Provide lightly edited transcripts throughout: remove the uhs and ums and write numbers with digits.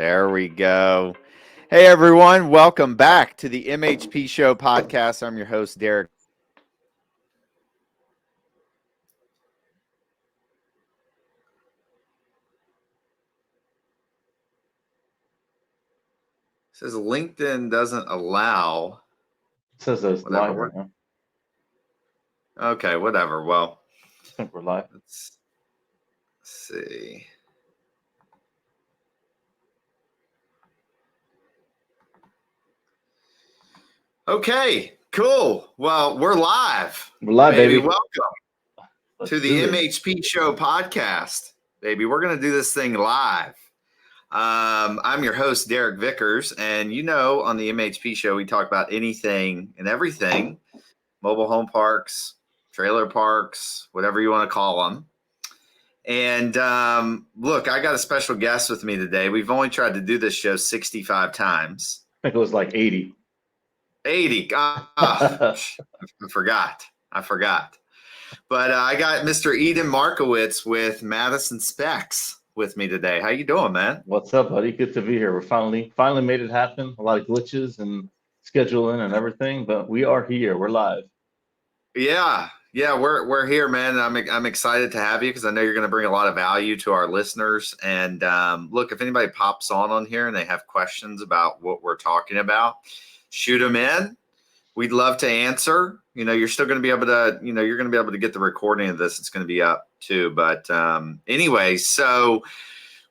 There we go. Hey, everyone. Welcome back to the MHP Show podcast. I'm your host, Derek. It says LinkedIn doesn't allow. It says that it's live right now. Okay, whatever. Well, I think we're live. Let's see. Okay, cool. Well, we're live. We're live, baby. Welcome Let's to the MHP Show podcast, baby. We're going to do this thing live. I'm your host, Derek Vickers, and on the MHP Show, we talk about anything and everything, mobile home parks, trailer parks, whatever you want to call them. And look, I got a special guest with me today. We've only tried to do this show 65 times. I think it was like 80. 80. I forgot. But I got Mr. Eden Markowitz with Madison SPECS with me today. How you doing, man? What's up, buddy? Good to be here. We're finally made it happen. A lot of glitches and scheduling and everything, but we are here. We're live. Yeah, we're here, man. I'm excited to have you because I know you're going to bring a lot of value to our listeners. And look, if anybody pops on here and they have questions about what we're talking about, shoot them in. We'd love to answer. You're still going to be able to, you're going to be able to get the recording of this. It's going to be up too. But anyway, so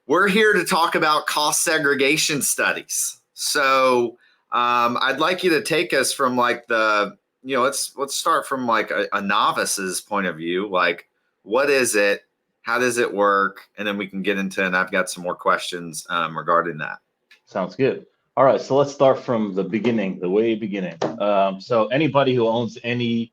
we're here to talk about cost segregation studies. So I'd like you to take us from like let's start from like a novice's point of view. Like, what is it? How does it work? And then we can get into, and I've got some more questions regarding that. Sounds good. All right, so let's start from the beginning, the way beginning. So anybody who owns any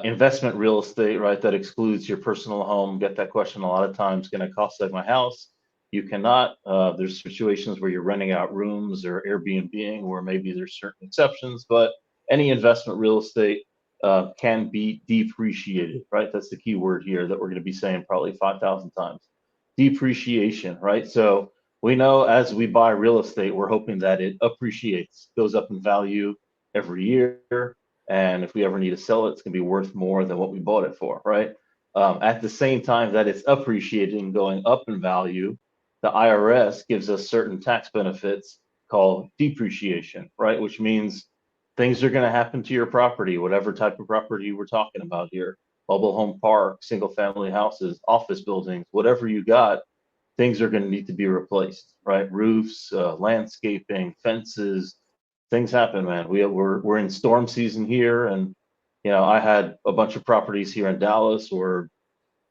investment real estate, right, that excludes your personal home, get that question a lot of times, can I cost seg my house? You cannot. There's situations where you're renting out rooms or Airbnb-ing where maybe there's certain exceptions, but any investment real estate can be depreciated, right? That's the key word here that we're going to be saying probably 5,000 times. Depreciation, right? So we know as we buy real estate, we're hoping that it appreciates, goes up in value every year. And if we ever need to sell it, it's going to be worth more than what we bought it for, right? At the same time that it's appreciating, going up in value, the IRS gives us certain tax benefits called depreciation, right? Which means things are going to happen to your property, whatever type of property we're talking about here, mobile home park, single family houses, office buildings, whatever you got, things are going to need to be replaced, right? Roofs, landscaping, fences, things happen, man. We're in storm season here, and I had a bunch of properties here in Dallas where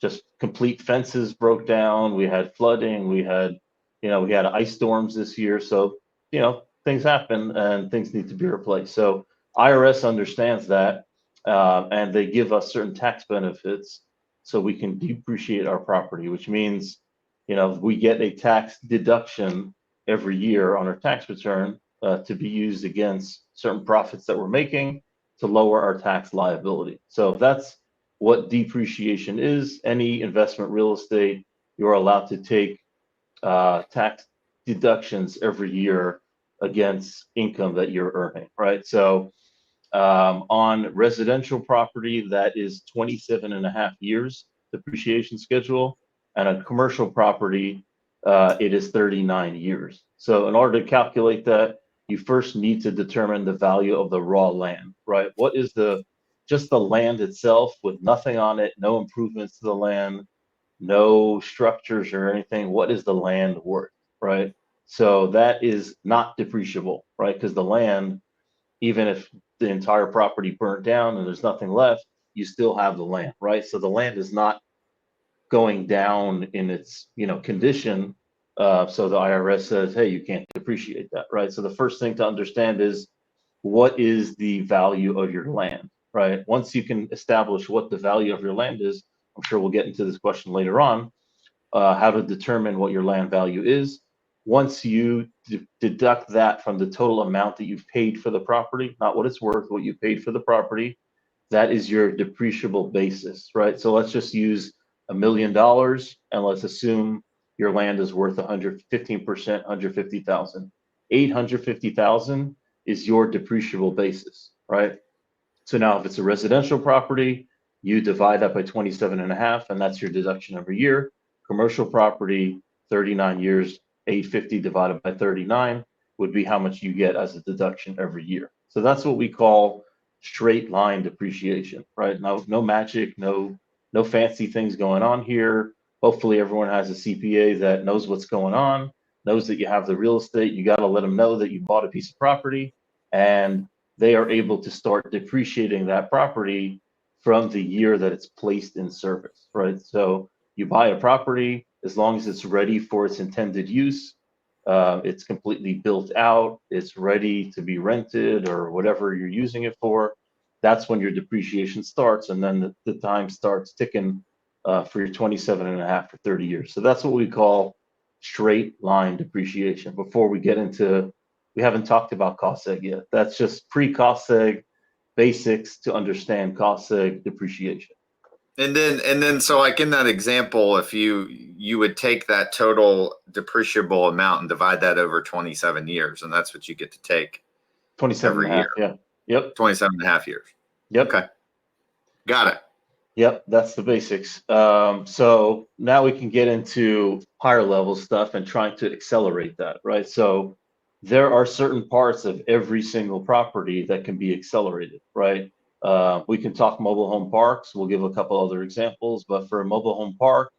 just complete fences broke down. We had flooding. We had ice storms this year. So things happen and things need to be replaced. So IRS understands that, and they give us certain tax benefits so we can depreciate our property, which means we get a tax deduction every year on our tax return to be used against certain profits that we're making to lower our tax liability. So that's what depreciation is. Any investment real estate, you're allowed to take tax deductions every year against income that you're earning, right? So on residential property, that is 27 and a half years depreciation schedule. And on commercial property, it is 39 years. So in order to calculate that, you first need to determine the value of the raw land, right? What is just the land itself with nothing on it, no improvements to the land, no structures or anything? What is the land worth, right? So that is not depreciable, right? Because the land, even if the entire property burnt down and there's nothing left, you still have the land, right? So the land is not going down in its condition. So the IRS says, hey, you can't depreciate that, right? So the first thing to understand is what is the value of your land, right? Once you can establish what the value of your land is, I'm sure we'll get into this question later on, how to determine what your land value is. Once you deduct that from the total amount that you've paid for the property, not what it's worth, what you paid for the property, that is your depreciable basis, right? So let's just use $1 million and let's assume your land is worth 115%, 150,000. 850,000 is your depreciable basis, right? So now if it's a residential property, you divide that by 27 and a half, and that's your deduction every year. Commercial property, 39 years, 850 divided by 39 would be how much you get as a deduction every year. So that's what we call straight line depreciation, right? No magic, no fancy things going on here. Hopefully everyone has a CPA that knows what's going on, knows that you have the real estate. You got to let them know that you bought a piece of property, and they are able to start depreciating that property from the year that it's placed in service, right? So you buy a property, as long as it's ready for its intended use, it's completely built out, it's ready to be rented or whatever you're using it for, that's when your depreciation starts, and then the time starts ticking for your 27 and a half for 30 years. So that's what we call straight line depreciation. Before we get into, we haven't talked about cost seg yet. That's just pre-cost seg basics to understand cost seg depreciation. And then so like in that example, if you would take that total depreciable amount and divide that over 27 years, and that's what you get to take 27 every and a half, year. yeah. Yep. 27 and a half years. Yep. Okay. Got it. Yep, that's the basics. So now we can get into higher level stuff and trying to accelerate that, right? So there are certain parts of every single property that can be accelerated, right? We can talk mobile home parks. We'll give a couple other examples, but for a mobile home park,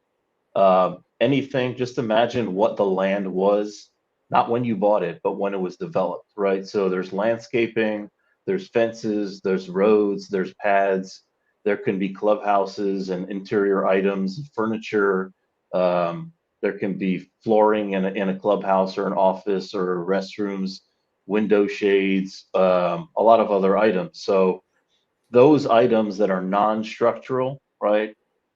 anything, just imagine what the land was, not when you bought it, but when it was developed, right? So there's landscaping, there's fences, there's roads, there's pads, there can be clubhouses and interior items, furniture. There can be flooring in a clubhouse or an office or restrooms, window shades, a lot of other items. So those items that are non-structural, right?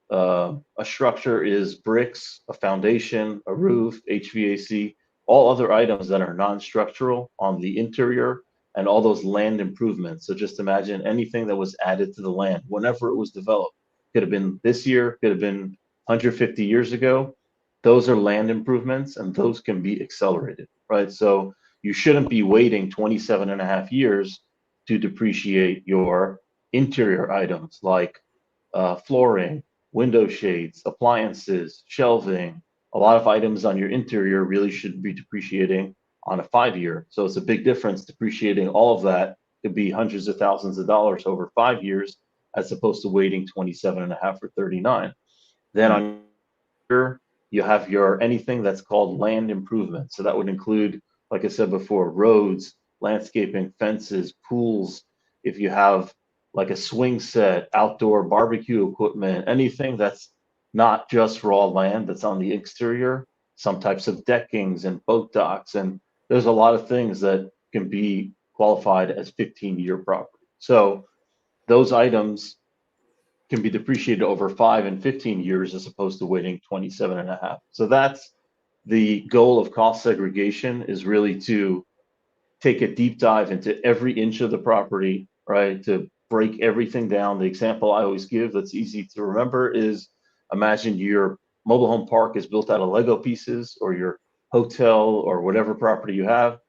A structure is bricks, a foundation, a roof, HVAC, all other items that are non-structural on the interior, and all those land improvements. So just imagine anything that was added to the land whenever it was developed. Could have been this year, could have been 150 years ago. Those are land improvements, and those can be accelerated, right? So you shouldn't be waiting 27 and a half years to depreciate your interior items like flooring, window shades, appliances, shelving. A lot of items on your interior really should be depreciating on a 5 year. So it's a big difference. Depreciating all of that could be hundreds of thousands of dollars over 5 years, as opposed to waiting 27 and a half or 39. Then on your, you have your anything that's called land improvement. So that would include, like I said before, roads, landscaping, fences, pools. If you have like a swing set, outdoor barbecue equipment, anything that's not just raw land that's on the exterior, some types of deckings and boat docks, and there's a lot of things that can be qualified as 15-year property. So those items can be depreciated over 5 and 15 years as opposed to waiting 27 and a half. So that's the goal of cost segregation, is really to take a deep dive into every inch of the property, right? To break everything down. The example I always give that's easy to remember is, imagine your mobile home park is built out of Lego pieces, or your hotel or whatever property you have.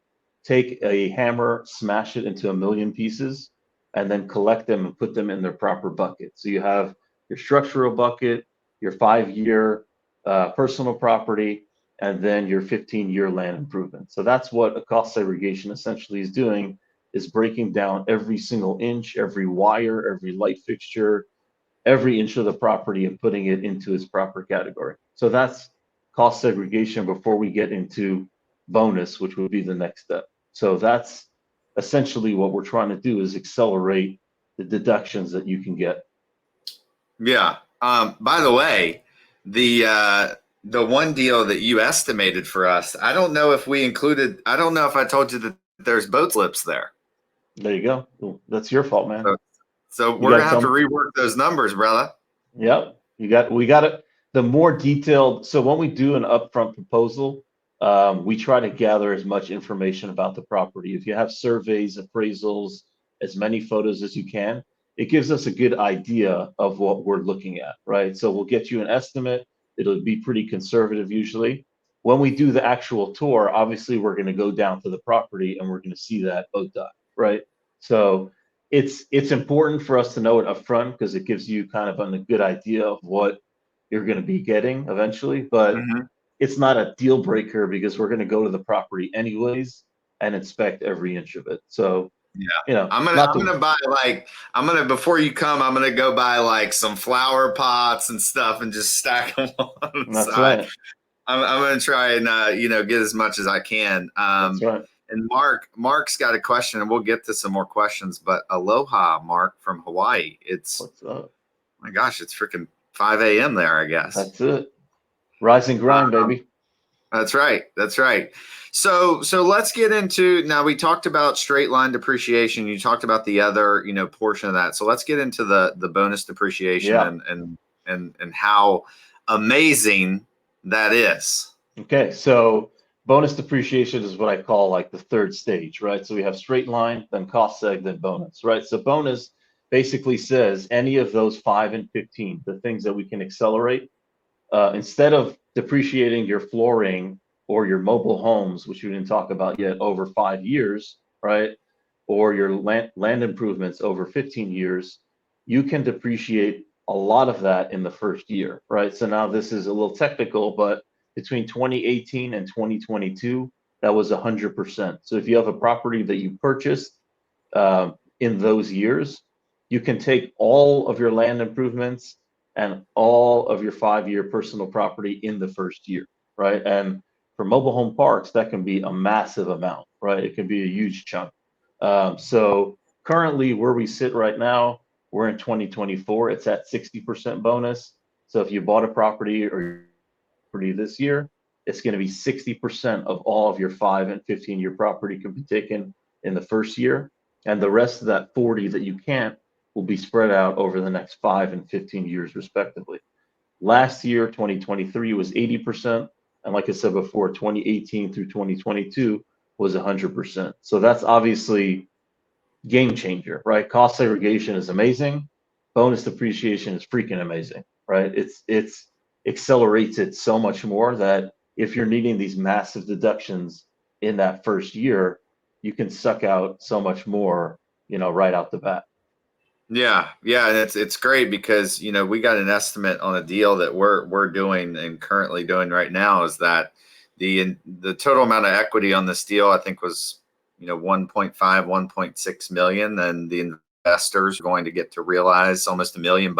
Take a hammer, smash it into a million pieces, and then collect them and put them in their proper bucket. So you have your structural bucket, your 5-year personal property, and then your 15-year land improvement. So that's what a cost segregation essentially is doing, is breaking down every single inch, every wire, every light fixture, every inch of the property, and putting it into its proper category. So that's cost segregation before we get into bonus, which would be the next step. So that's essentially what we're trying to do, is accelerate the deductions that you can get. Yeah. By the way, the one deal that you estimated for us, I don't know if we included, I don't know if I told you that there's boat slips there. There you go. Well, that's your fault, man. So we're gonna have to rework those numbers, brother. Yep. We got it. The more detailed. So when we do an upfront proposal, we try to gather as much information about the property. If you have surveys, appraisals, as many photos as you can, it gives us a good idea of what we're looking at, right? So we'll get you an estimate. It'll be pretty conservative usually. When we do the actual tour, obviously we're going to go down to the property and we're going to see that ODOT, right? So it's important for us to know it up front because it gives you kind of a good idea of what you're going to be getting eventually. But Mhm. it's not a deal breaker because we're going to go to the property anyways and inspect every inch of it. So, Yeah. you know, I'm not gonna the buy like before you come, I'm gonna go buy like some flower pots and stuff and just stack them on the that's side. right. I'm gonna try and get as much as I can. That's right. And Mark's got a question, and we'll get to some more questions. But aloha, Mark from Hawaii. It's What's up? my gosh, it's freaking 5 a.m. there, I guess. That's it. Rise and grind, Um, baby. that's right. That's right. So let's get into now. We talked about straight line depreciation. You talked about the other portion of that. So let's get into the bonus depreciation Yeah. and how amazing that is. Okay. So bonus depreciation is what I call like the third stage, right? So we have straight line, then cost seg, then bonus, right? So bonus basically says any of those 5 and 15, the things that we can accelerate, instead of depreciating your flooring or your mobile homes, which we didn't talk about yet, over 5 years, right? Or your land improvements over 15 years, you can depreciate a lot of that in the first year, right? So now this is a little technical, but between 2018 and 2022, that was 100%. So if you have a property that you purchased in those years, you can take all of your land improvements and all of your 5-year personal property in the first year, right? And for mobile home parks, that can be a massive amount, right? It can be a huge chunk. So currently, where we sit right now, we're in 2024. It's at 60% bonus. So if you bought a property or property this year, it's going to be 60% of all of your 5 and 15-year property can be taken in the first year, and the rest of that 40 that you can't will be spread out over the next 5 and 15 years, respectively. Last year, 2023, was 80%. And like I said before, 2018 through 2022 was 100%. So that's obviously game changer, right? Cost segregation is amazing. Bonus depreciation is freaking amazing, right? It's accelerates it so much more that if you're needing these massive deductions in that first year, you can suck out so much more, right out the bat. Yeah, yeah, and it's great because we got an estimate on a deal that we're doing and currently doing right now is that the total amount of equity on this deal I think was 1.5 1.6 million, and the investors are going to get to realize almost $1 million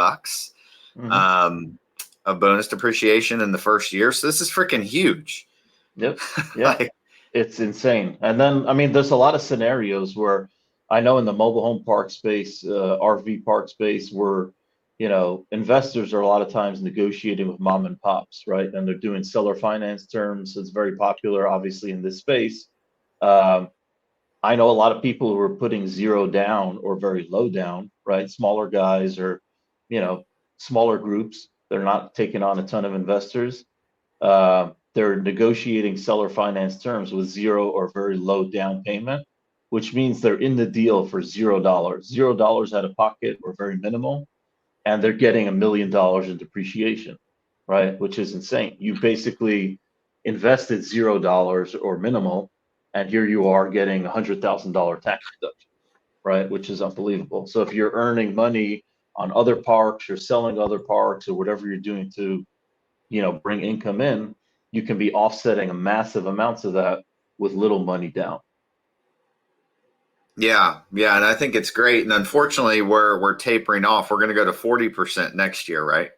Mm-hmm. of bonus depreciation in the first year. So this is freaking huge. Yep. Yeah. Like, It's insane. And then, I mean, there's a lot of scenarios where I know in the mobile home park space, RV park space, where, investors are a lot of times negotiating with mom and pops, right? And they're doing seller finance terms. It's very popular, obviously, in this space. Um, I know a lot of people who are putting zero down or very low down, right? Smaller guys or, you know, smaller groups. They're not taking on a ton of investors. They're negotiating seller finance terms with zero or very low down payment, which means they're in the deal for $0, $0 out of pocket or very minimal, and they're getting $1 million in depreciation, right? Which is insane. You basically invested $0 or minimal, and here you are getting $100,000 tax deduction, right? Which is unbelievable. So if you're earning money on other parks, you're selling other parks, or whatever you're doing to bring income in, you can be offsetting a massive amounts of that with little money down. yeah, yeah, and I think it's great. And unfortunately, we're tapering off. We're going to go to 40% next year, right?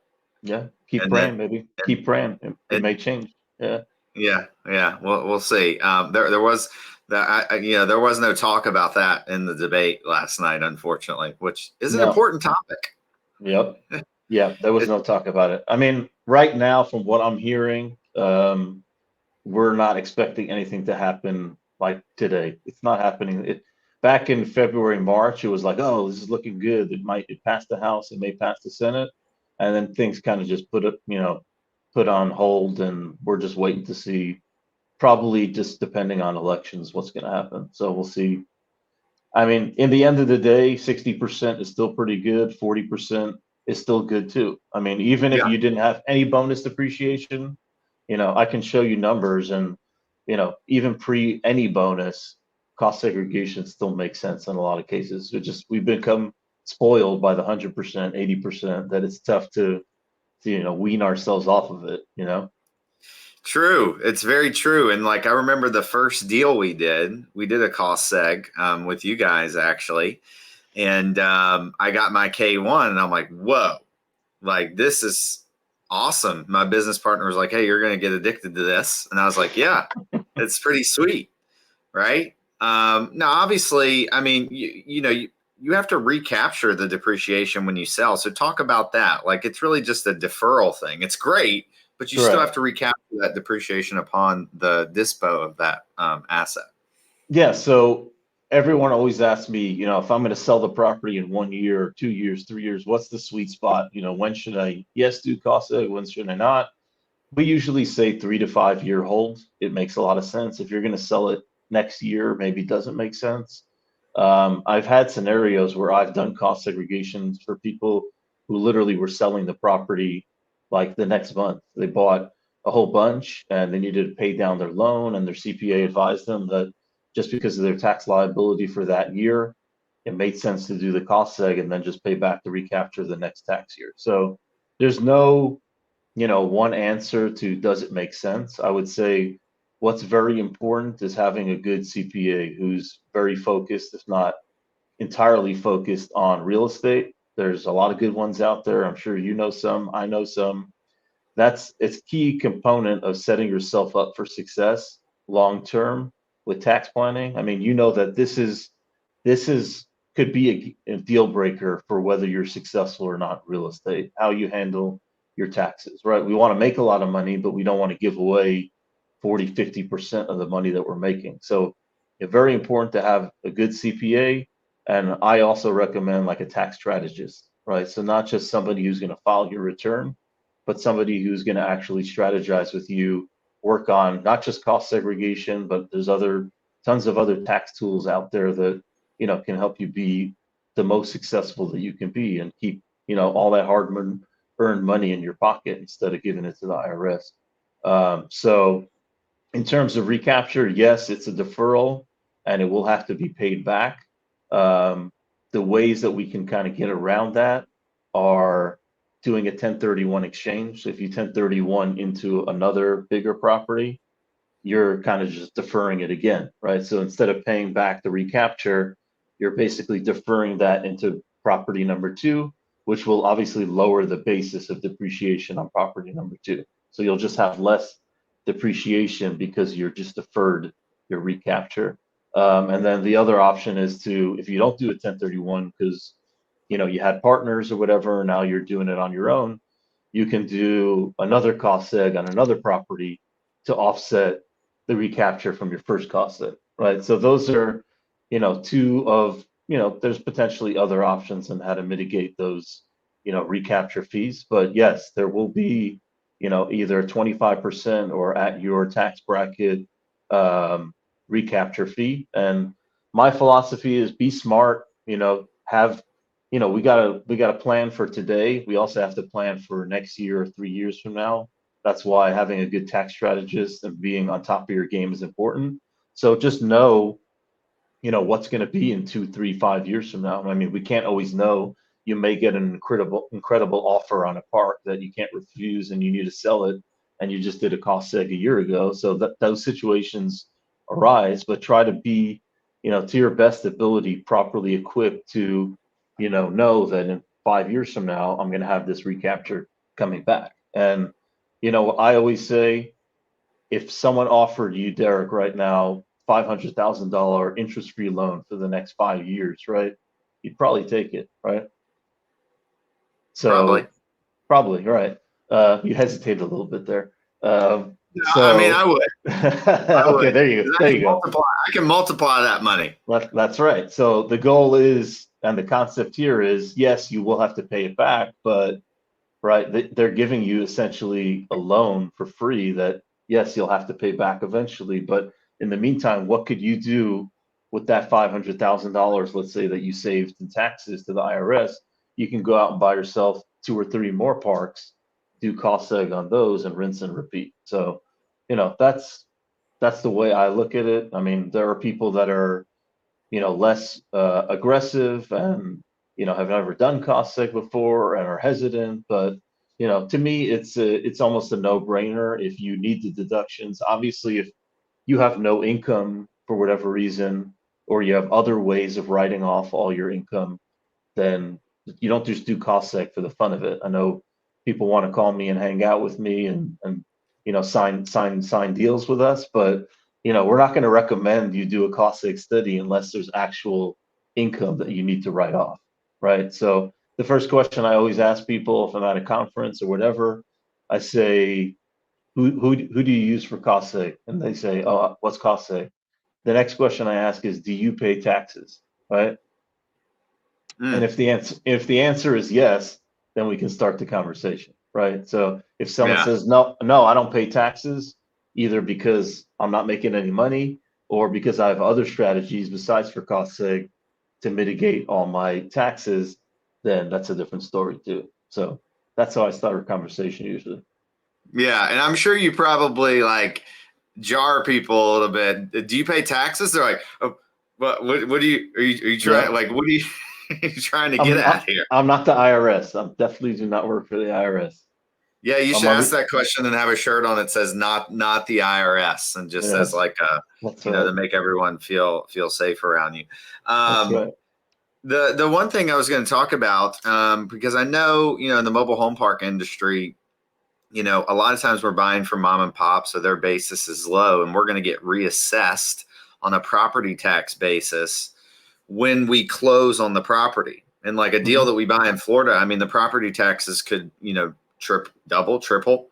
Yeah, keep And then praying, maybe. and, Keep praying. It and may change. Yeah. yeah, yeah, we'll see. There was that there was no talk about that in the debate last night, unfortunately, which is an No. important topic. Yep. Yeah, there was It, no talk about it. I mean, right now, from what I'm hearing, we're not expecting anything to happen like today. It's not happening. Back in February, March, it was like, oh, this is looking good. It passed the House, it may pass the Senate, and then things kind of just put on hold, and we're just waiting to see. Probably just depending on elections, what's going to happen. So we'll see. I mean, in the end of the day, 60% is still pretty good. 40%, is still good too. I mean, even if Yeah. you didn't have any bonus depreciation, I can show you numbers, and even pre any bonus, cost segregation still makes sense in a lot of cases. We've become spoiled by the 100%, 80% that it's tough to wean ourselves off of it. True. It's very true. And like I remember the first deal we did a cost seg with you guys actually. And I got my K1 and I'm like, whoa, like this is awesome. My business partner was like, hey, you're going to get addicted to this. And I was like, yeah, it's pretty sweet. Right. Now, obviously, I mean, you have to recapture the depreciation when you sell. So talk about that. Like it's really just a deferral thing. It's great, but you still have Correct. to recapture that depreciation upon the dispo of that asset. Yeah, so everyone always asks me, if I'm going to sell the property in 1 year, 2 years, 3 years, what's the sweet spot? When should I, yes, do cost seg, when should I not? We usually say 3 to 5 year hold. It makes a lot of sense. If you're going to sell it next year, maybe it doesn't make sense. I've had scenarios where I've done cost segregations for people who literally were selling the property like the next month. They bought a whole bunch and they needed to pay down their loan, and their CPA advised them that just because of their tax liability for that year, it made sense to do the cost seg and then just pay back the recapture the next tax year. So there's no one answer to does it make sense. I would say what's very important is having a good CPA who's very focused, if not entirely focused on real estate. There's a lot of good ones out there. I'm sure you know some, I know some. It's key component of setting yourself up for success long term with tax planning. I mean, that this is could be a deal breaker for whether you're successful or not in real estate, how you handle your taxes, right? We want to make a lot of money, but we don't want to give away 40, 50% of the money that we're making. So it's very important to have a good CPA. And I also recommend like a tax strategist, right? So not just somebody who's going to file your return, but somebody who's going to actually strategize with you, work on not just cost segregation, but there's tons of other tax tools out there that can help you be the most successful that you can be and keep all that hard earned money in your pocket instead of giving it to the IRS. So in terms of recapture, yes, it's a deferral and it will have to be paid back. The ways that we can kind of get around that are doing a 1031 exchange. So if you 1031 into another bigger property, you're kind of just deferring it again, right? So instead of paying back the recapture, you're basically deferring that into property number two, which will obviously lower the basis of depreciation on property number two. So you'll just have less depreciation because you're just deferred your recapture. And then the other option is if you don't do a 1031 because you had partners or whatever, now you're doing it on your own, you can do another cost seg on another property to offset the recapture from your first cost seg, right? So those are, two of, there's potentially other options on how to mitigate those, recapture fees. But yes, there will be, either 25% or at your tax bracket recapture fee. And my philosophy is be smart, have we gotta plan for today. We also have to plan for next year or 3 years from now. That's why having a good tax strategist and being on top of your game is important. So just know, what's going to be in 2, 3, 5 years from now. I mean, we can't always know. You may get an incredible offer on a park that you can't refuse, and you need to sell it, and you just did a cost seg a year ago. So that those situations arise, but try to be, to your best ability, properly equipped to, know that in 5 years from now, I'm going to have this recapture coming back. And, I always say, if someone offered you, Derek, right now, $500,000 interest-free loan for the next 5 years, right? You'd probably take it, right? Probably. So probably, right. You hesitated a little bit there. No, I mean, I would. I Okay, would. there you go. 'Cause There you go. I can multiply that money. That's right. So the goal is, and the concept here is, yes, you will have to pay it back, but right, they're giving you essentially a loan for free that, yes, you'll have to pay back eventually. But in the meantime, what could you do with that $500,000, let's say, that you saved in taxes to the IRS? You can go out and buy yourself 2 or 3 more parks, do cost seg on those and rinse and repeat. So, that's the way I look at it. I mean, there are people that are, less aggressive and, have never done cost seg before and are hesitant. But, to me, it's almost a no-brainer if you need the deductions. Obviously, if you have no income for whatever reason, or you have other ways of writing off all your income, then you don't just do cost seg for the fun of it. I know people want to call me and hang out with me and sign deals with us, but we're not going to recommend you do a cost seg study unless there's actual income that you need to write off, right? So the first question I always ask people if I'm at a conference or whatever, I say, who do you use for cost seg? And they say, oh, what's cost seg? The next question I ask is, do you pay taxes, right? And if the answer is yes, then we can start the conversation, right? So if someone says no, I don't pay taxes, either because I'm not making any money or because I have other strategies besides for cost seg to mitigate all my taxes, then that's a different story too. So that's how I start a conversation usually. Yeah, and I'm sure you probably like jar people a little bit. Do you pay taxes? They're like, oh, what do you are you trying like what are you trying to get at here? I'm not the IRS. I definitely do not work for the IRS. Yeah, you should ask that question and have a shirt on that says not the IRS and just says like to make everyone feel safe around you. That's right. The one thing I was going to talk about, because I know, in the mobile home park industry, a lot of times we're buying from mom and pop, so their basis is low, and we're going to get reassessed on a property tax basis when we close on the property. And like a deal that we buy in Florida, I mean, the property taxes could, double, triple,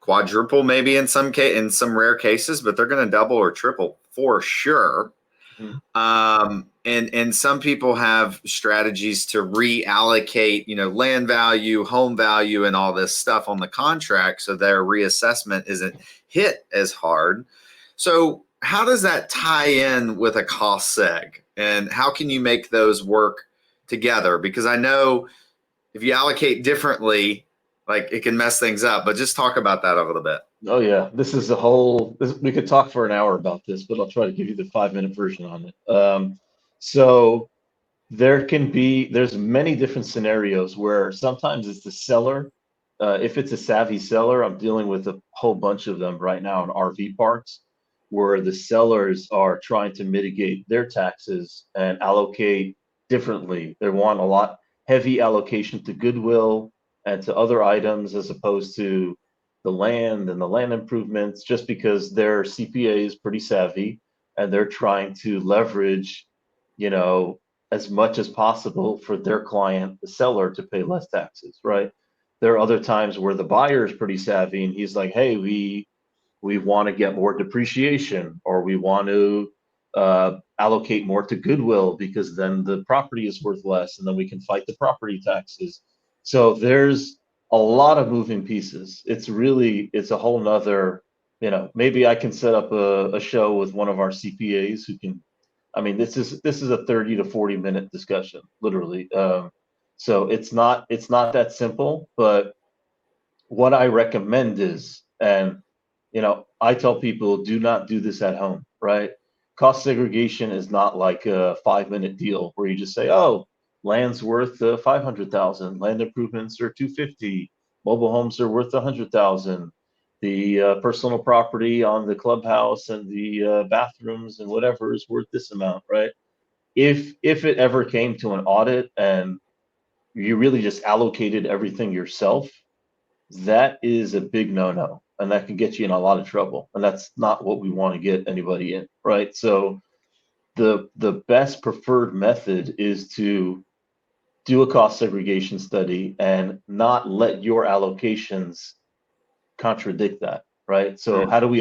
quadruple, maybe in some rare cases, but they're going to double or triple for sure. And some people have strategies to reallocate, land value, home value, and all this stuff on the contract, so their reassessment isn't hit as hard. So how does that tie in with a cost seg, and how can you make those work together? Because I know if you allocate differently, like it can mess things up, but just talk about that a little bit. Oh yeah, we could talk for an hour about this, but I'll try to give you the 5-minute version on it. So there's many different scenarios where sometimes it's the seller. If it's a savvy seller, I'm dealing with a whole bunch of them right now in RV parks, where the sellers are trying to mitigate their taxes and allocate differently. They want a lot heavy allocation to goodwill and to other items as opposed to the land and the land improvements, just because their CPA is pretty savvy and they're trying to leverage, as much as possible for their client, the seller, to pay less taxes, right? There are other times where the buyer is pretty savvy and he's like, hey, we want to get more depreciation, or we want to allocate more to goodwill because then the property is worth less and then we can fight the property taxes. So there's a lot of moving pieces. It's a whole nother, maybe I can set up a show with one of our CPAs who can, this is a 30 to 40-minute discussion, literally. So it's not that simple, but what I recommend is, and I tell people, do not do this at home, right? Cost segregation is not like a 5-minute deal where you just say, oh, land's worth 500,000, land improvements are 250, mobile homes are worth 100,000. The personal property on the clubhouse and the bathrooms and whatever is worth this amount, right? If it ever came to an audit and you really just allocated everything yourself, that is a big no-no, and that can get you in a lot of trouble, and that's not what we want to get anybody in, right? So the best preferred method is to do a cost segregation study and not let your allocations contradict that, right? So how do we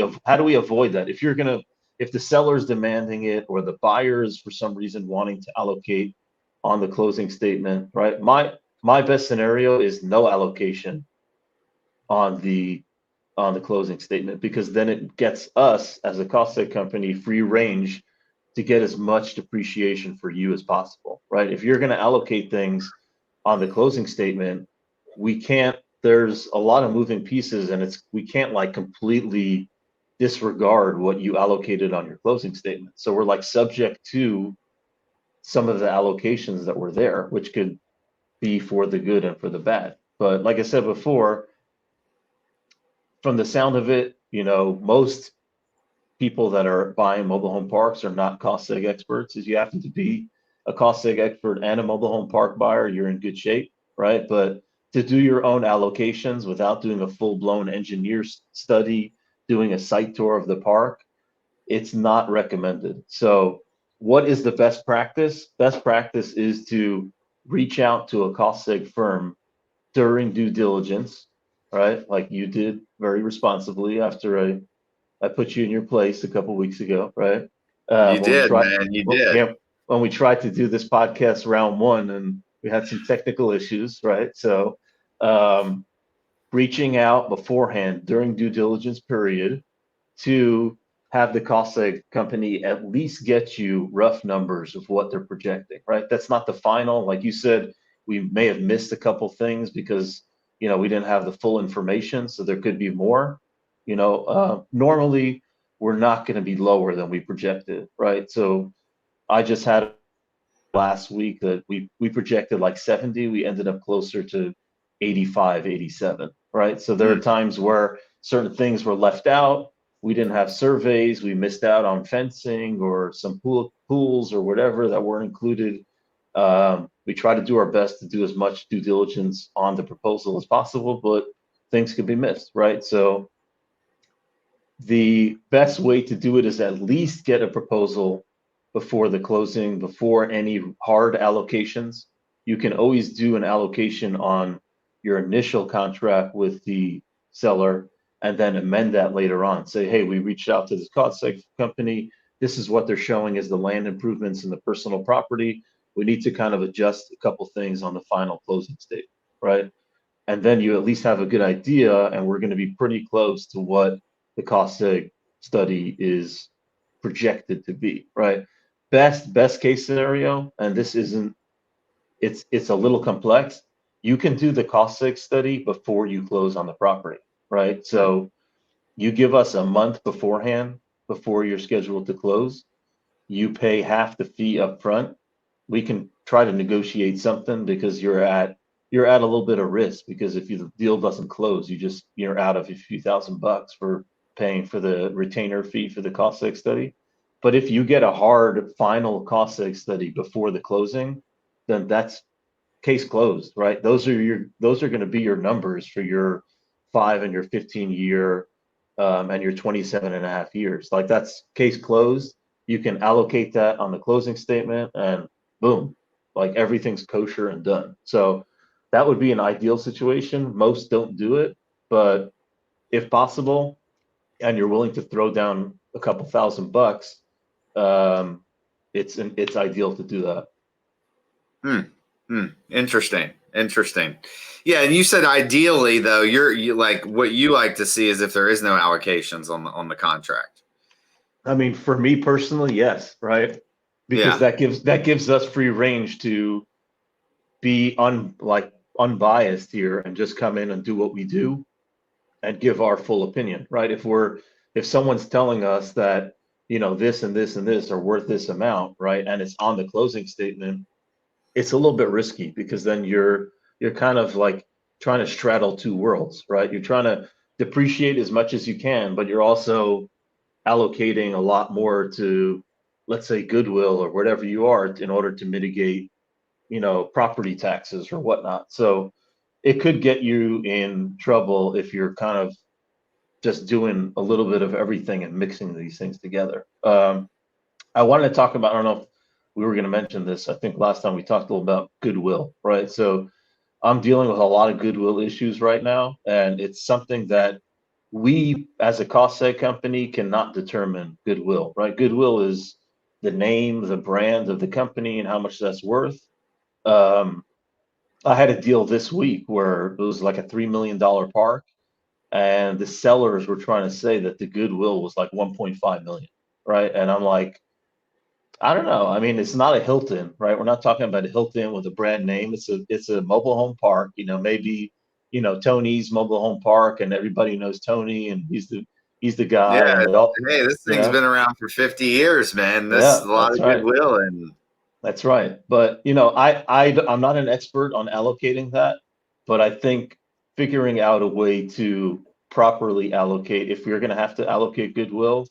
avoid that? If the seller's demanding it or the buyer is for some reason wanting to allocate on the closing statement, right? My best scenario is no allocation on the closing statement, because then it gets us as a cost seg company free range to get as much depreciation for you as possible, right? If you're going to allocate things on the closing statement, there's a lot of moving pieces, and we can't like completely disregard what you allocated on your closing statement. So we're like subject to some of the allocations that were there, which could be for the good and for the bad. But like I said before, from the sound of it, most people that are buying mobile home parks are not cost seg experts. If you happen to be a cost seg expert and a mobile home park buyer, you're in good shape, right? But to do your own allocations without doing a full-blown engineer study, doing a site tour of the park, it's not recommended. So what is the best practice? Best practice is to reach out to a cost seg firm during due diligence, right? Like you did very responsibly after I put you in your place a couple weeks ago, right? You When we did, tried, man. You well, did. yeah, when we tried to do this podcast round one, and we had some technical issues, right? So, um, reaching out beforehand during due diligence period to have the cost seg company at least get you rough numbers of what they're projecting, right? That's not the final. Like you said, we may have missed a couple things because we didn't have the full information, so there could be more. Normally we're not going to be lower than we projected, right? So I just had last week that we projected like 70, we ended up closer to 85, 87, right? So there are Hmm. times where certain things were left out. We didn't have surveys, we missed out on fencing or some pools or whatever that weren't included. We try to do our best to do as much due diligence on the proposal as possible, but things could be missed, right? So the best way to do it is at least get a proposal before the closing, before any hard allocations. You can always do an allocation on your initial contract with the seller and then amend that later on. Say, hey, we reached out to this cost seg company. This is what they're showing as the land improvements in the personal property. We need to kind of adjust a couple things on the final closing state, right? And then you at least have a good idea, and we're going to be pretty close to what the cost seg study is projected to be, right? Best case scenario, and this isn't, it's a little complex. You can do the cost seg study before you close on the property, right? Hmm. So you give us a month beforehand, before you're scheduled to close. You pay half the fee up front. We can try to negotiate something because you're at a little bit of risk, because if the deal doesn't close, you're out of a few $1,000 for paying for the retainer fee for the cost seg study. But if you get a hard final cost seg study before the closing, then that's case closed, right? Those are going to be your numbers for your 5 and your 15 year, and your 27 and a half years. Like that's case closed. You can allocate that on the closing statement, and boom, like everything's kosher and done. So that would be an ideal situation. Most don't do it, but if possible, and you're willing to throw down a couple $1,000, um, it's ideal to do that. Hmm. Hmm. Interesting. Interesting. Yeah, and you said ideally though, you like what you like to see is if there is no allocations on the contract. I mean, for me personally, yes, right? Because Yeah. that gives us free range to be unbiased here and just come in and do what we do and give our full opinion, right? If someone's telling us that, this and this and this are worth this amount, right? And it's on the closing statement, it's a little bit risky, because then you're kind of like trying to straddle two worlds, right? You're trying to depreciate as much as you can, but you're also allocating a lot more to, let's say, goodwill or whatever you are, in order to mitigate, property taxes or whatnot. So it could get you in trouble if you're kind of just doing a little bit of everything and mixing these things together. I wanted to talk about, I don't know if we were going to mention this. I think last time we talked a little about goodwill, right? So I'm dealing with a lot of goodwill issues right now, and it's something that we, as a cost seg company, cannot determine goodwill, right? Goodwill is the name, the brand of the company, and how much that's worth. Um, I had a deal this week where it was like a $3 million park, and the sellers were trying to say that the goodwill was like 1.5 million, right? And I'm like, I don't know. I mean, it's not a Hilton, right? We're not talking about a Hilton with a brand name. It's a mobile home park. Maybe Tony's mobile home park, and everybody knows Tony, and he's the guy, Yeah. and they all, Hey, this thing's been around for 50 years, man. This is yeah, a lot that's of right. goodwill. And That's right. But I'm not an expert on allocating that, but I think figuring out a way to properly allocate, if you're going to have to allocate goodwill,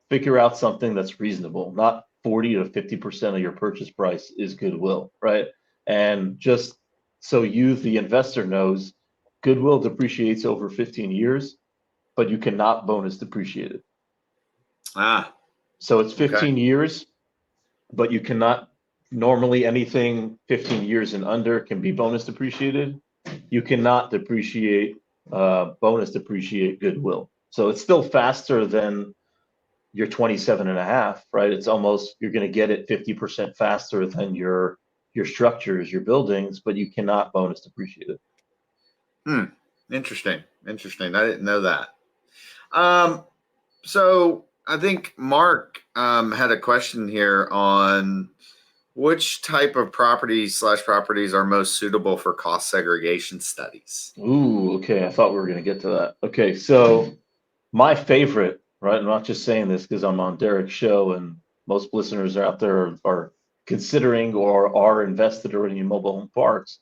figure out something that's reasonable. Not 40 to 50% of your purchase price is goodwill, right? And just so you, the investor, knows, goodwill depreciates over 15 years, but you cannot bonus depreciate it. So it's Okay. 15 years, but you cannot, normally anything 15 years and under can be bonus depreciated. You cannot bonus depreciate goodwill. So it's still faster than your 27 and a half, right? It's almost, you're going to get it 50% faster than your structures, your buildings, but you cannot bonus depreciate it. Interesting. I didn't know that. So I think Mark had a question here on which type of properties are most suitable for cost segregation studies. Ooh, okay. I thought we were going to get to that. Okay, so my favorite, right? I'm not just saying this because I'm on Derek's show and most listeners out there are considering or are invested already in mobile home parks.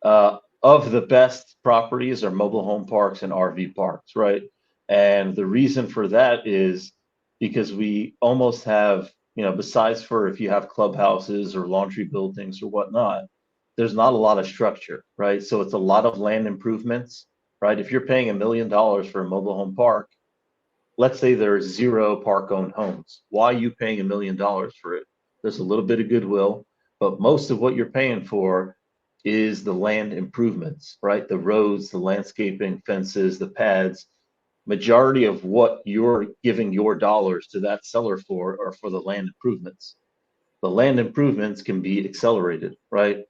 Of the best properties are mobile home parks and RV parks, right? And the reason for that is because we almost have, besides for if you have clubhouses or laundry buildings or whatnot, there's not a lot of structure, right? So it's a lot of land improvements, right? If you're paying $1 million for a mobile home park, let's say there's 0 park-owned homes. Why are you paying $1 million for it? There's a little bit of goodwill, but most of what you're paying for is the land improvements, right? The roads, the landscaping, fences, the pads. Majority of what you're giving your dollars to that seller for are for the land improvements. The land improvements can be accelerated, right?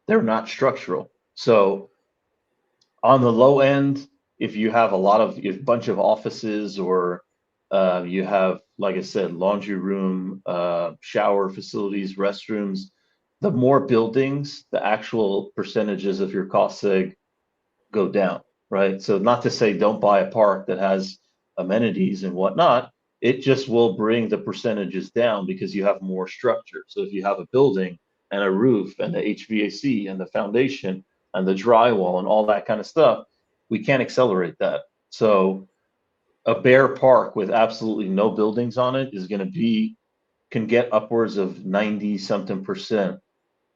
They're not structural. So on the low end, if you have a bunch of offices or you have, like I said, laundry room, shower facilities, restrooms, the more buildings, the actual percentages of your cost seg go down, right? So not to say don't buy a park that has amenities and whatnot, it just will bring the percentages down because you have more structure. So if you have a building and a roof and the HVAC and the foundation and the drywall and all that kind of stuff, we can't accelerate that. So a bare park with absolutely no buildings on it can get upwards of 90 something percent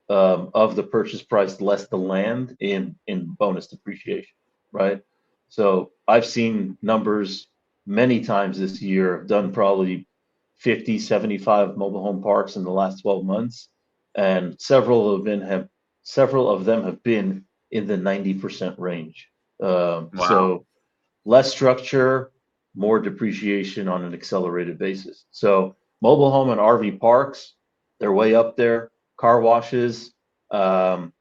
of the purchase price less the land in bonus depreciation, right? So I've seen numbers many times this year. I've done probably 50, 75 mobile home parks in the last 12 months, and several of them have been in the 90% range. Wow. So less structure, more depreciation on an accelerated basis. So mobile home and RV parks, they're way up there. Car washes, and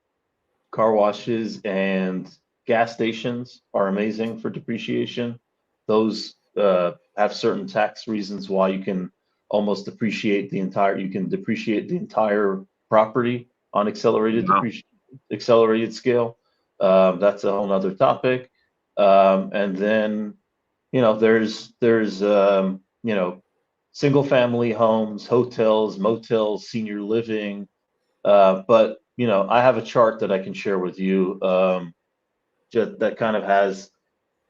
gas stations are amazing for depreciation. Those have certain tax reasons why you can almost depreciate the entire property on accelerated Wow. accelerated scale. That's a whole nother topic. And then, there's single family homes, hotels, motels, senior living. But I have a chart that I can share with you, that kind of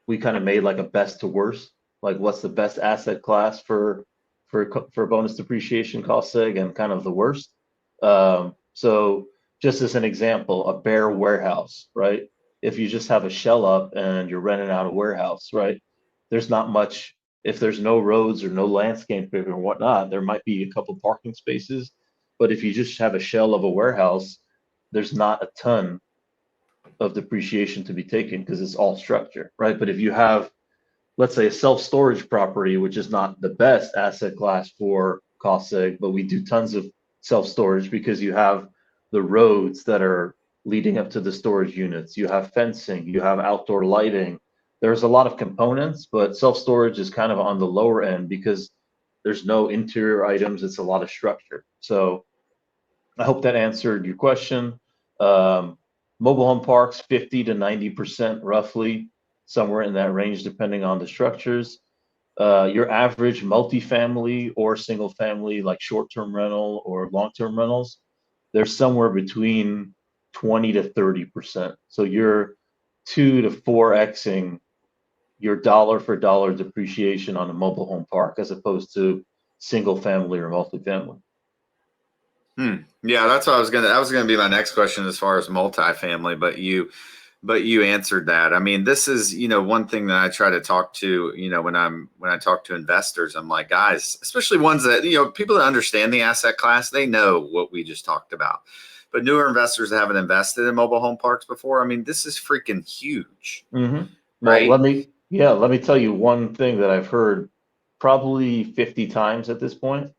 we kind of made like a best to worst, like what's the best asset class for bonus depreciation cost seg and kind of the worst. So just as an example, a bare warehouse, right? If you just have a shell up and you're renting out a warehouse, right? There's not much. If there's no roads or no landscaping or whatnot, there might be a couple parking spaces. But if you just have a shell of a warehouse, there's not a ton of depreciation to be taken because it's all structure, right? But if you have, let's say, a self-storage property, which is not the best asset class for cost seg, but we do tons of self-storage because you have the roads that are leading up to the storage units, you have fencing, you have outdoor lighting. There's a lot of components, but self-storage is kind of on the lower end because there's no interior items, it's a lot of structure. So I hope that answered your question. Mobile home parks, 50 to 90% roughly, somewhere in that range, depending on the structures. Your average multifamily or single family, like short-term rental or long-term rentals, they're somewhere between 20 to 30%. So you're 2 to 4xing your dollar for dollar depreciation on a mobile home park as opposed to single family or multifamily. Yeah, that's what that was gonna be my next question as far as multifamily, but you answered that. I mean, this is, one thing that I try to talk to, when I talk to investors, I'm like, guys, especially ones that, people that understand the asset class, they know what we just talked about. But newer investors that haven't invested in mobile home parks before, I mean, this is freaking huge, Well, right? let me tell you one thing that I've heard probably 50 times at this point.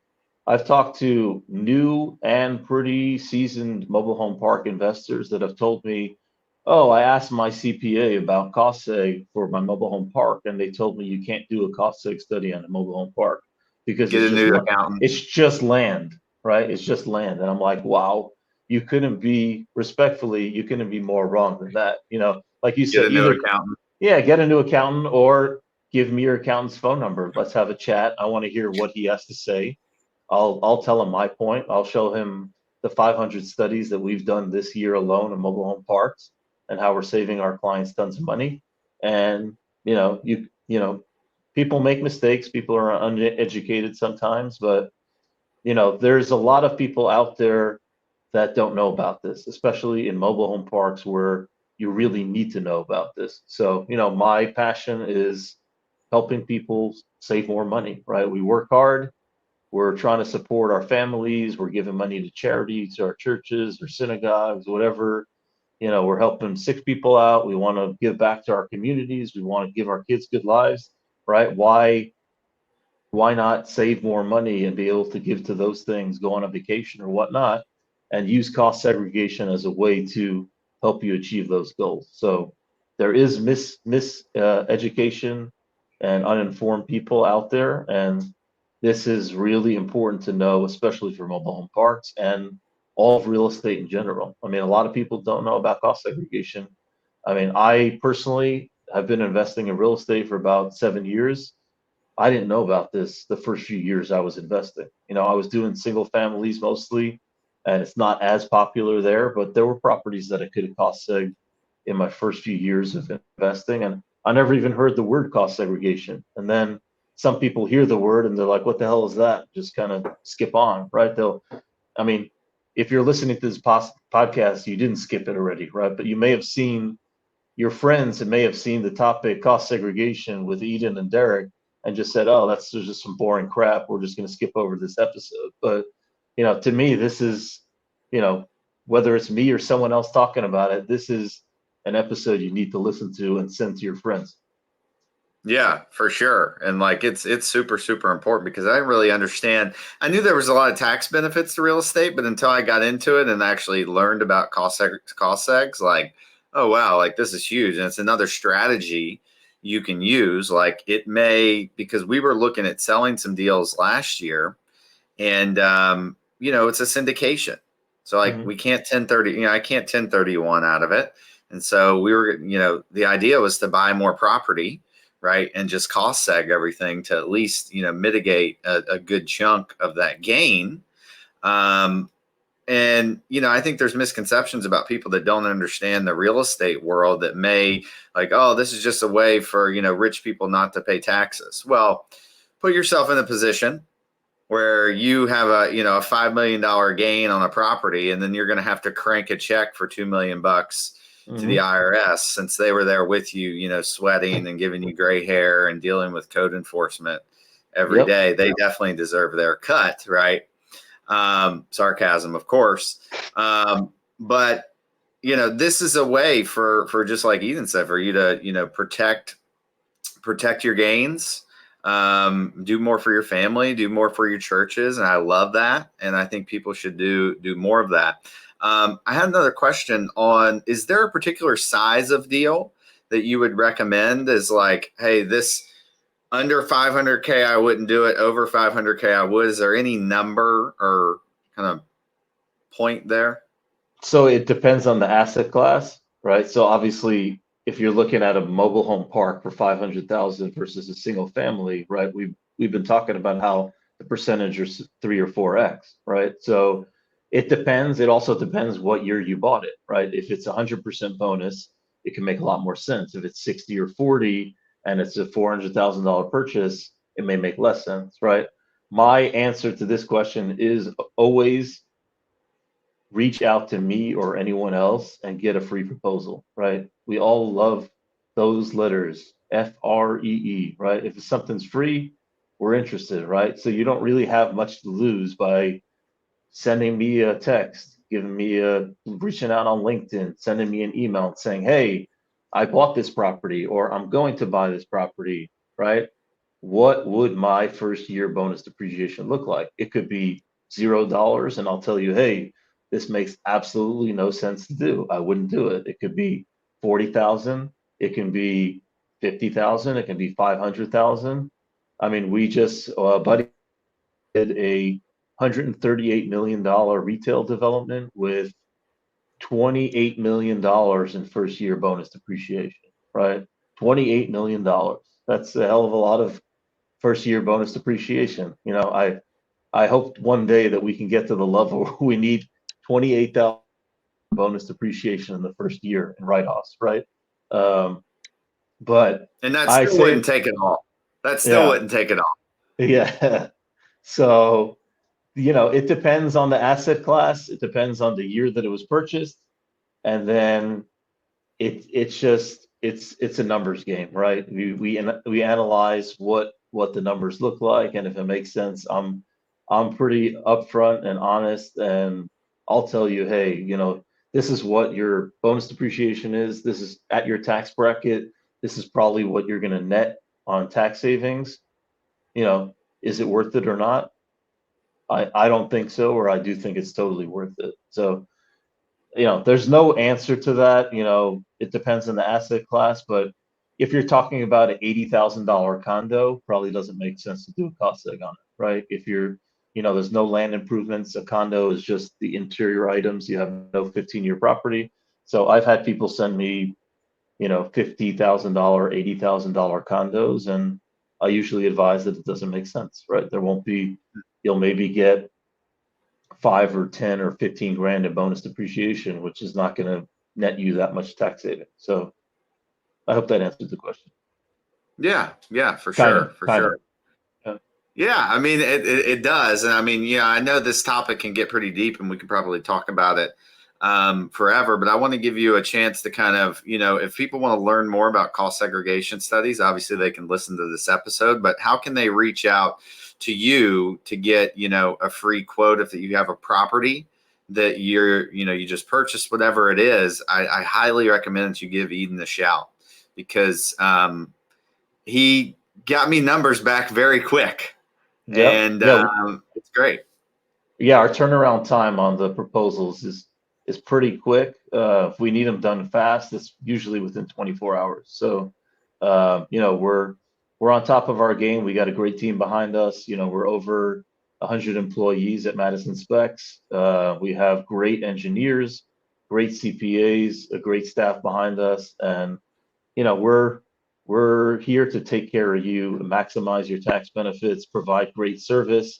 I've talked to new and pretty seasoned mobile home park investors that have told me, oh, I asked my CPA about cost seg for my mobile home park, and they told me you can't do a cost seg study on a mobile home park because Get a new accountant. it's just land, right? It's just land. And I'm like, wow, respectfully, you couldn't be more wrong than that. Like you Get said, a new either, accountant. yeah, get a new accountant or give me your accountant's phone number. Let's have a chat. I want to hear what he has to say. I'll tell him my point. I'll show him the 500 studies that we've done this year alone in mobile home parks and how we're saving our clients tons of money. And people make mistakes. People are uneducated sometimes, but there's a lot of people out there that don't know about this, especially in mobile home parks where you really need to know about this. So, my passion is helping people save more money, right? We work hard. We're trying to support our families. We're giving money to charities, to our churches or synagogues, whatever. We're helping sick people out. We want to give back to our communities. We want to give our kids good lives, right? Why not save more money and be able to give to those things, go on a vacation or whatnot, and use cost segregation as a way to help you achieve those goals? So there is education and uninformed people out there, and this is really important to know, especially for mobile home parks and all of real estate in general. I mean, a lot of people don't know about cost segregation. I mean, I personally have been investing in real estate for about 7 years. I didn't know about this the first few years I was investing. I was doing single families mostly, and it's not as popular there, but there were properties that I could have cost seg in my first few years of investing. And I never even heard the word cost segregation. And then some people hear the word and they're like, what the hell is that? Just kind of skip on, right? I mean, if you're listening to this podcast, you didn't skip it already, right? But you may have seen your friends and may have seen the topic cost segregation with Eden and Derek and just said, oh, that's just some boring crap. We're just going to skip over this episode. But, to me, this is, whether it's me or someone else talking about it, this is an episode you need to listen to and send to your friends. Yeah, for sure. And like it's super, super important because I didn't really understand. I knew there was a lot of tax benefits to real estate, but until I got into it and actually learned about cost segs, like, oh wow, like this is huge. And it's another strategy you can use. Like it may, because we were looking at selling some deals last year and it's a syndication. So like we can't 1030, I can't 1031 out of it. And so we were, the idea was to buy more property, right? And just cost seg everything to at least, mitigate a good chunk of that gain. And, I think there's misconceptions about people that don't understand the real estate world that may like, oh, this is just a way for, rich people not to pay taxes. Well, put yourself in a position where you have a $5 million gain on a property, and then you're going to have to crank a check for $2 million to the IRS since they were there with you, sweating and giving you gray hair and dealing with code enforcement every day. They definitely deserve their cut, right? Sarcasm, of course. But this is a way for just like Eden said, for you to protect your gains, do more for your family, do more for your churches. And I love that. And I think people should do more of that. I had another question on, is there a particular size of deal that you would recommend as like, hey, this under 500K, I wouldn't do it. Over 500K, I would. Is there any number or kind of point there? So it depends on the asset class, right? So obviously, if you're looking at a mobile home park for 500,000 versus a single family, right? We've been talking about how the percentage is 3 or 4x, right? So it depends. It also depends what year you bought it, right? If it's 100% bonus, it can make a lot more sense. If it's 60 or 40 and it's a $400,000 purchase, it may make less sense, right? My answer to this question is always reach out to me or anyone else and get a free proposal, right? We all love those letters, FREE, right? If something's free, we're interested, right? So you don't really have much to lose by sending me a text, giving me reaching out on LinkedIn, sending me an email saying, hey, I bought this property or I'm going to buy this property, right? What would my first year bonus depreciation look like? It could be $0, and I'll tell you, hey, this makes absolutely no sense to do. I wouldn't do it. It could be 40,000. It can be 50,000. It can be 500,000. I mean, we just buddy did a $138 million retail development with $28 million in first year bonus depreciation, right? $28 million. That's a hell of a lot of first year bonus depreciation. I hope one day that we can get to the level where we need 28,000 bonus depreciation in the first year in write-offs, right? But And that I still say, wouldn't take it all. That still yeah, wouldn't take it all. yeah. So, it depends on the asset class. It depends on the year that it was purchased. And then it's a numbers game, right? We analyze what the numbers look like, and if it makes sense, I'm pretty upfront and honest, and I'll tell you, hey, this is what your bonus depreciation is. This is at your tax bracket. This is probably what you're going to net on tax savings. Is it worth it or not? I don't think so, or I do think it's totally worth it. So there's no answer to that. It depends on the asset class, but if you're talking about an $80,000 condo, probably doesn't make sense to do a cost seg on it, right? If there's no land improvements, a condo is just the interior items. You have no 15-year property. So I've had people send me, $50,000, $80,000 condos, and I usually advise that it doesn't make sense, right? You'll maybe get 5 or 10 or 15 grand in bonus depreciation, which is not going to net you that much tax savings. So I hope that answers the question. Yeah, for Kind sure, of, for kind of. sure. Yeah, I mean it does, and I mean I know this topic can get pretty deep, and we could probably talk about it forever. But I want to give you a chance to kind of if people want to learn more about cost segregation studies, obviously they can listen to this episode. But how can they reach out to you to get a free quote if you have a property that you just purchased, whatever it is? I highly recommend that you give Eden a shout because he got me numbers back very quick. Yep. And Yeah. it's great. Yeah. Our turnaround time on the proposals is pretty quick. If we need them done fast, it's usually within 24 hours. So, we're on top of our game. We got a great team behind us. We're over 100 employees at Madison SPECS. We have great engineers, great CPAs, a great staff behind us, and we're here to take care of you, maximize your tax benefits, provide great service,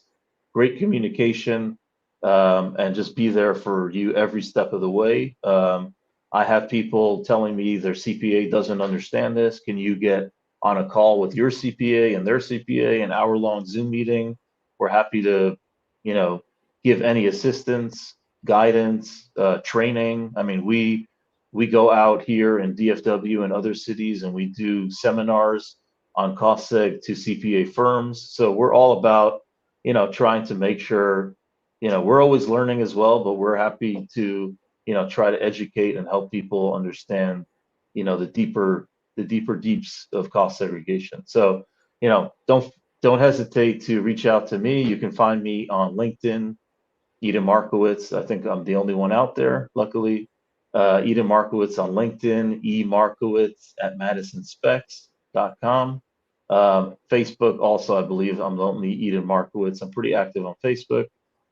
great communication, and just be there for you every step of the way. I have people telling me their CPA doesn't understand this. Can you get on a call with your CPA and their CPA, an hour-long Zoom meeting? We're happy to, give any assistance, guidance, training. I mean, we go out here in DFW and other cities and we do seminars on cost seg to CPA firms. So we're all about, trying to make sure, we're always learning as well, but we're happy to, try to educate and help people understand, the deeper deeps of cost segregation. So, don't hesitate to reach out to me. You can find me on LinkedIn, Eden Markowitz. I think I'm the only one out there, luckily. Eden Markowitz on LinkedIn, Markowitz at madisonspecs.com. Facebook also, I believe I'm the only Eden Markowitz. I'm pretty active on Facebook.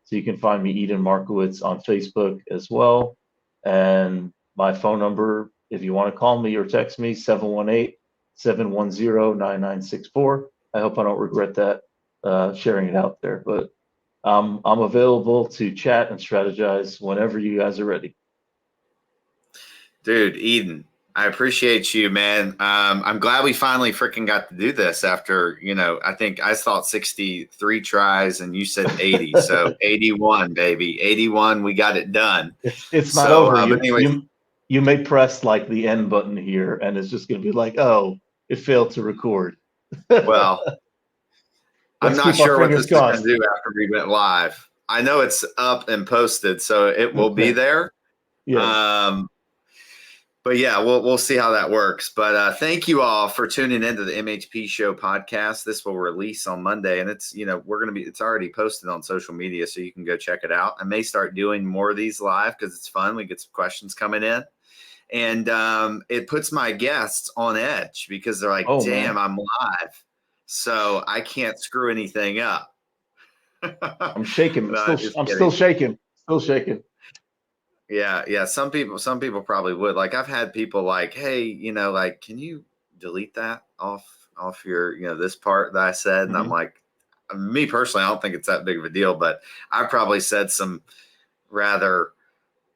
So you can find me Eden Markowitz on Facebook as well. And my phone number, if you want to call me or text me, 718-710-9964. I hope I don't regret that, sharing it out there. But I'm available to chat and strategize whenever you guys are ready. Dude, Eden, I appreciate you, man. I'm glad we finally freaking got to do this after, I think I thought 63 tries and you said 80. So 81, baby. 81, we got it done. It's not So, over. anyways, You may press like the end button here and it's just going to be like, oh, it failed to record. well, I'm Let's not keep our sure what fingers this is going crossed. to do after we went live. I know it's up and posted, so it will be Okay. there. Yes. But yeah, we'll see how that works. But thank you all for tuning into the MHP Show podcast. This will release on Monday, and it's it's already posted on social media, so you can go check it out. I may start doing more of these live because it's fun. We get some questions coming in, and it puts my guests on edge because they're like, Oh, "Damn, man. I'm live, so I can't screw anything up." I'm shaking. No, just I'm kidding. still shaking. Still shaking. Yeah. Some people probably would. Like I've had people like, hey, like, can you delete that off your, this part that I said? And I'm Mhm. like, me personally, I don't think it's that big of a deal, but I probably said some rather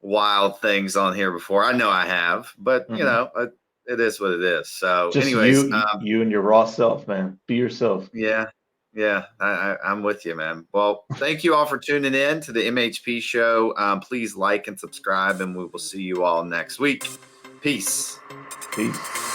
wild things on here before. I know I have, but Mhm. it is what it is. So Just anyways, you and your raw self, man. Be yourself. yeah. Yeah, I'm with you, man. Well, thank you all for tuning in to the MHP Show. Please like and subscribe, and we will see you all next week. Peace. Peace.